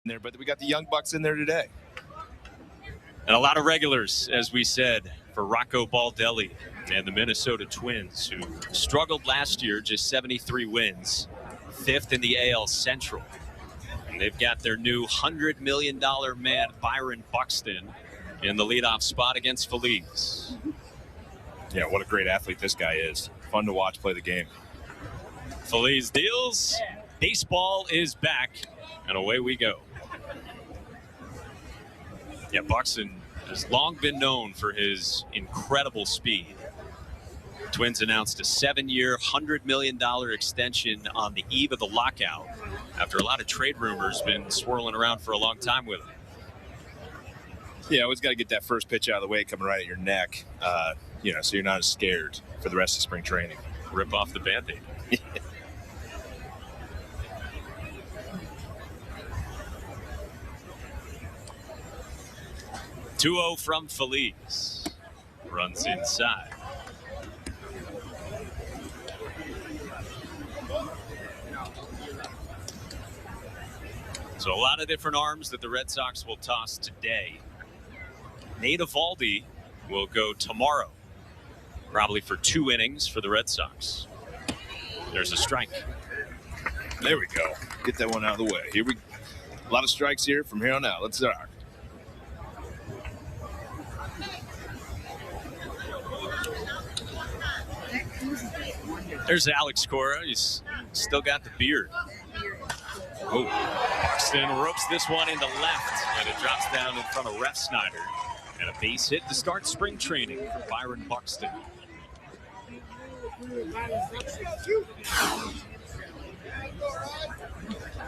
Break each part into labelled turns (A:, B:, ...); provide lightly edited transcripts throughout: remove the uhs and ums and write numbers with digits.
A: there, but we got the Young Bucks in there today.
B: And a lot of regulars, as we said, for Rocco Baldelli and the Minnesota Twins, who struggled last year, just 73 wins, 5th in the AL Central. And they've got their new $100 million man, Byron Buxton, in the leadoff spot against Feliz.
A: Yeah, what a great athlete this guy is. Fun to watch play the game.
B: Feliz deals. Baseball is back, and away we go. Yeah, Buxton has long been known for his incredible speed. Twins announced a 7-year, $100 million extension on the eve of the lockout after a lot of trade rumors been swirling around for a long time with him.
A: Yeah, always got to get that first pitch out of the way coming right at your neck, so you're not as scared for the rest of spring training.
B: Rip off the Band-Aid. 2-0 from Feliz. Runs inside. So a lot of different arms that the Red Sox will toss today. Nate Eovaldi will go tomorrow, probably for 2 innings for the Red Sox. There's a strike.
A: There we go. Get that one out of the way. A lot of strikes here from here on out. Let's start.
B: There's Alex Cora. He's still got the beard. Oh, Buxton ropes this one into left, and it drops down in front of Ref Snyder. And a base hit to start spring training for Byron Buxton.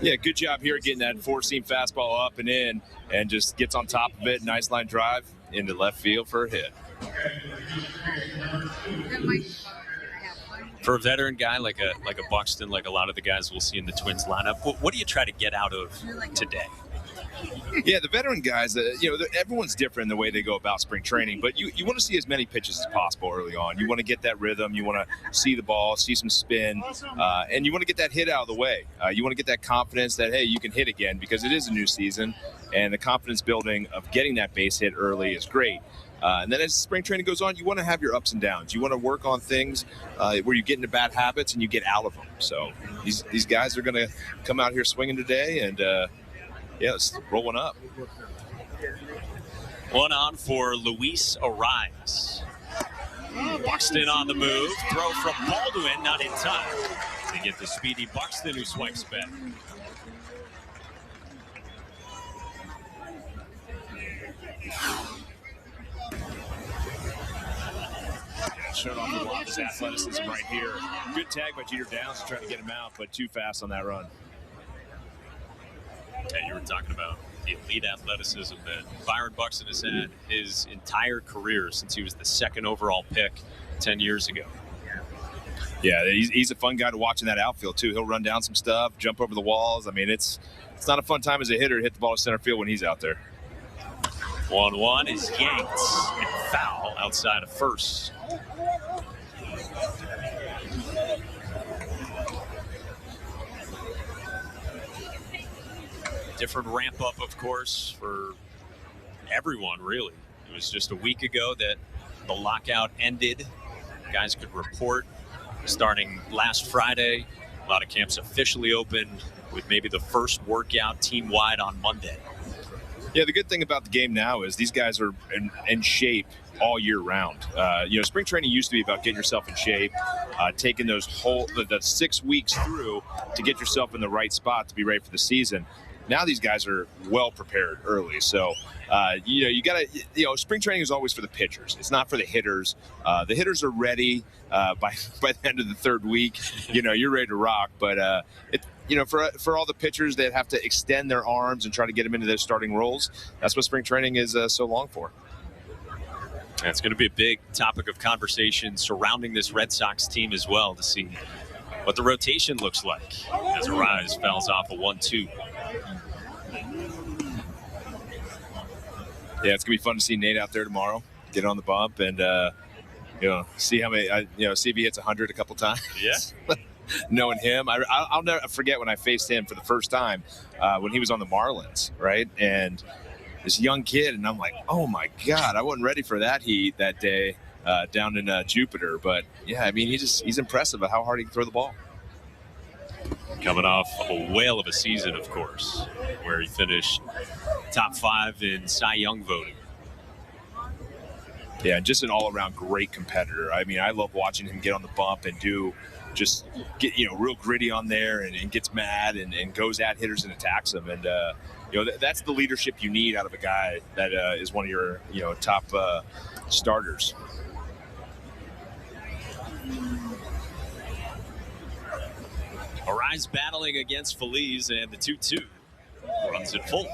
A: Yeah, good job here getting that 4-seam fastball up and in, and just gets on top of it. Nice line drive into left field for a hit.
B: For a veteran guy like a Buxton, like a lot of the guys we'll see in the Twins lineup, what do you try to get out of today?
A: Yeah, the veteran guys, everyone's different in the way they go about spring training, but you want to see as many pitches as possible early on. You want to get that rhythm. You want to see the ball, see some spin, and you want to get that hit out of the way. You want to get that confidence that, hey, you can hit again, because it is a new season, and the confidence building of getting that base hit early is great. And then as spring training goes on, you want to have your ups and downs. You want to work on things where you get into bad habits and you get out of them. So these guys are going to come out here swinging today, and let's roll one up.
B: One on for Luis Arraez. Buxton on the move. Throw from Baldwin, not in time. They get the speedy Buxton, who swipes back.
A: Showed off a lot of his athleticism right here. Good tag by Jeter Downs to try to get him out, but too fast on that run.
B: Yeah, you were talking about the elite athleticism that Byron Buxton has had his entire career since he was the 2nd overall pick 10 years ago.
A: Yeah, he's a fun guy to watch in that outfield, too. He'll run down some stuff, jump over the walls. I mean, it's not a fun time as a hitter to hit the ball to center field when he's out there.
B: 1-1 is yanked and foul outside of first. Different ramp up, of course, for everyone, really. It was just a week ago that the lockout ended. Guys could report starting last Friday. A lot of camps officially opened, with maybe the first workout team-wide on Monday.
A: Yeah, the good thing about the game now is these guys are in shape all year round. Spring training used to be about getting yourself in shape, taking the 6 weeks through to get yourself in the right spot to be ready for the season. Now these guys are well prepared early. So, you got to, spring training is always for the pitchers. It's not for the hitters. The hitters are ready by the end of the 3rd week. You're ready to rock. But, for all the pitchers that have to extend their arms and try to get them into those starting roles, that's what spring training is so long for.
B: And it's going to be a big topic of conversation surrounding this Red Sox team as well, to see what the rotation looks like as Arraez fouls off a 1-2.
A: Yeah, it's gonna be fun to see Nate out there tomorrow. Get on the bump and see how many. See if he hits 100 a couple times.
B: Yeah.
A: knowing him. I'll never forget when I faced him for the first time when he was on the Marlins, right? And this young kid, and I'm like, oh my God, I wasn't ready for that heat that day down in Jupiter. But yeah, I mean, he's impressive at how hard he can throw the ball.
B: Coming off a whale of a season, of course, where he finished top 5 in Cy Young voting.
A: Yeah, and just an all-around great competitor. I mean, I love watching him get on the bump and just get real gritty on there and gets mad and goes at hitters and attacks them. And that's the leadership you need out of a guy that is one of your top starters.
B: Arraez battling against Feliz, and the 2-2 runs it full.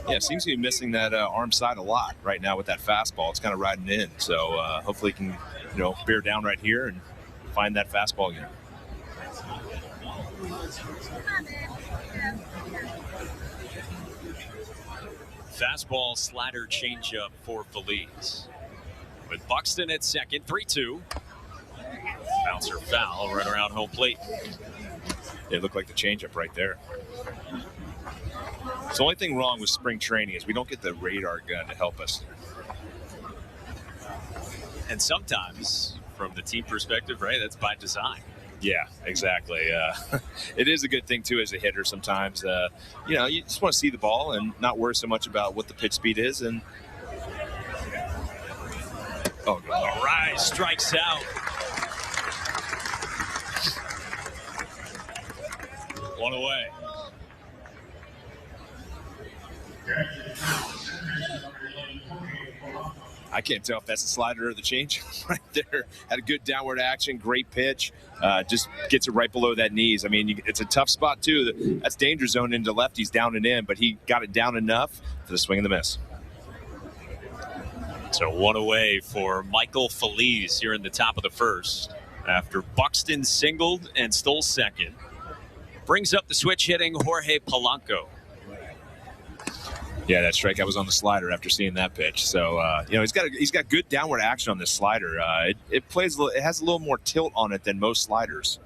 A: Yeah, seems to be missing that arm side a lot right now with that fastball. It's kind of riding in. So hopefully he can, bear down right here and find that fastball again.
B: Fastball, slider, changeup for Feliz. With Buxton at second, 3-2. Bouncer foul right around home plate.
A: It looked like the changeup right there. So the only thing wrong with spring training is we don't get the radar gun to help us.
B: And sometimes, from the team perspective, right, that's by design.
A: Yeah, exactly. It is a good thing, too, as a hitter sometimes. You just want to see the ball and not worry so much about what the pitch speed is. And
B: Arraez strikes out. One away.
A: I can't tell if that's a slider or the change right there. Had a good downward action, great pitch. Just gets it right below that knees. I mean, it's a tough spot, too. That's danger zone into lefties down and in, but he got it down enough for the swing and the miss.
B: So one away for Michael Feliz here in the top of the first after Buxton singled and stole second. Brings up the switch hitting Jorge Polanco.
A: Yeah, that strikeout was on the slider after seeing that pitch. So he's got good downward action on this slider. It has a little more tilt on it than most sliders.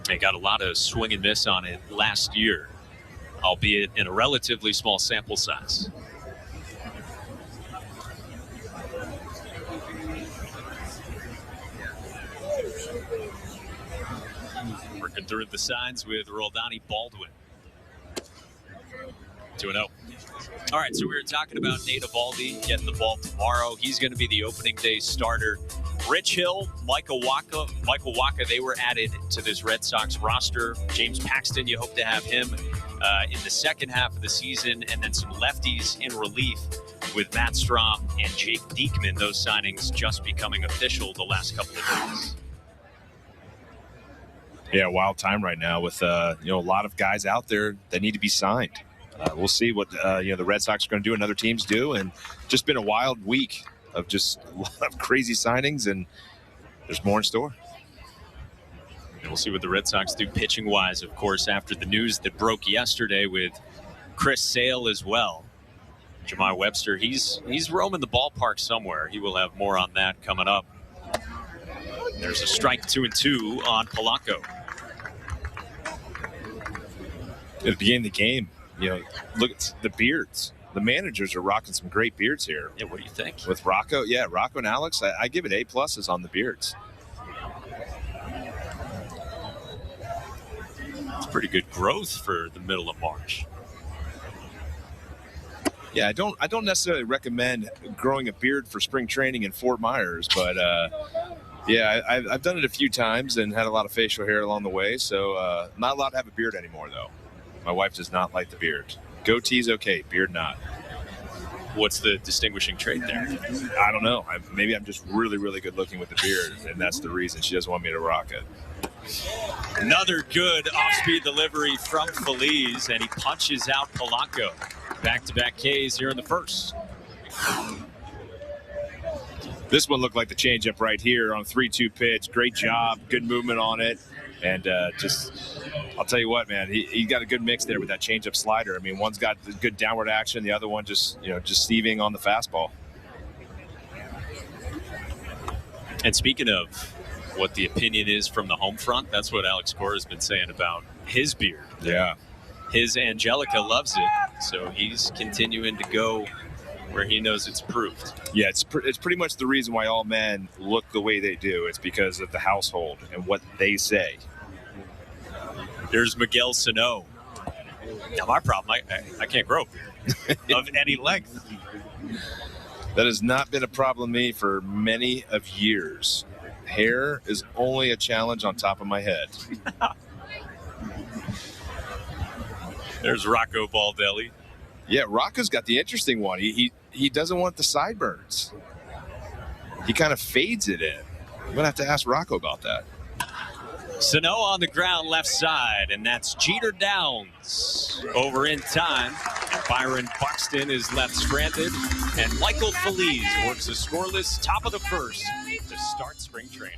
B: He got a lot of swing and miss on it last year, albeit in a relatively small sample size. Working through the signs with Roldani Baldwin. 2-0. All right, so we were talking about Nate Eovaldi getting the ball tomorrow. He's going to be the opening day starter. Rich Hill, Michael Wacha, they were added to this Red Sox roster. James Paxton, you hope to have him in the second half of the season. And then some lefties in relief with Matt Strom and Jake Diekman. Those signings just becoming official the last couple of days.
A: Yeah, wild time right now with a lot of guys out there that need to be signed. We'll see what the Red Sox are going to do and other teams do, and just been a wild week of just a lot of crazy signings, and there's more in store.
B: And we'll see what the Red Sox do pitching wise, of course, after the news that broke yesterday with Chris Sale as well. Jamar Webster, he's roaming the ballpark somewhere. He will have more on that coming up. There's a strike 2-2 on Polanco.
A: At the beginning of the game, look at the beards. The managers are rocking some great beards here.
B: Yeah, what do you think?
A: With Rocco, Rocco and Alex, I give it A+ on the beards.
B: It's pretty good growth for the middle of March.
A: Yeah, I don't necessarily recommend growing a beard for spring training in Fort Myers, but I've done it a few times and had a lot of facial hair along the way, so not allowed to have a beard anymore, though. My wife does not like the beard. Goatee's okay, beard not.
B: What's the distinguishing trait there?
A: I don't know. Maybe I'm just really, really good looking with the beard, and that's the reason she doesn't want me to rock it.
B: Another good off-speed delivery from Feliz, and he punches out Polanco. Back-to-back Ks here in the first.
A: This one looked like the changeup right here on a 3-2 pitch. Great job, good movement on it, and I'll tell you what, man, he got a good mix there with that changeup slider. I mean, one's got good downward action, the other one just sieving on the fastball.
B: And speaking of what the opinion is from the home front. That's what Alex Cora has been saying about his beard.
A: Yeah.
B: His Angelica loves it, so he's continuing to go where he knows it's approved.
A: Yeah, it's pretty much the reason why all men look the way they do. It's because of the household and what they say.
B: Here's Miguel Sano. Now, my problem, I can't grow a beard of any length.
A: That has not been a problem with me for many of years. Hair is only a challenge on top of my head.
B: There's Rocco Baldelli.
A: Yeah, Rocco's got the interesting one. He doesn't want the sideburns. He kind of fades it in. I'm going to have to ask Rocco about that.
B: Sano on the ground left side, and that's Jeter Downs over in time. Byron Buxton is left stranded, and Michael Feliz works a scoreless top of the first to start spring training.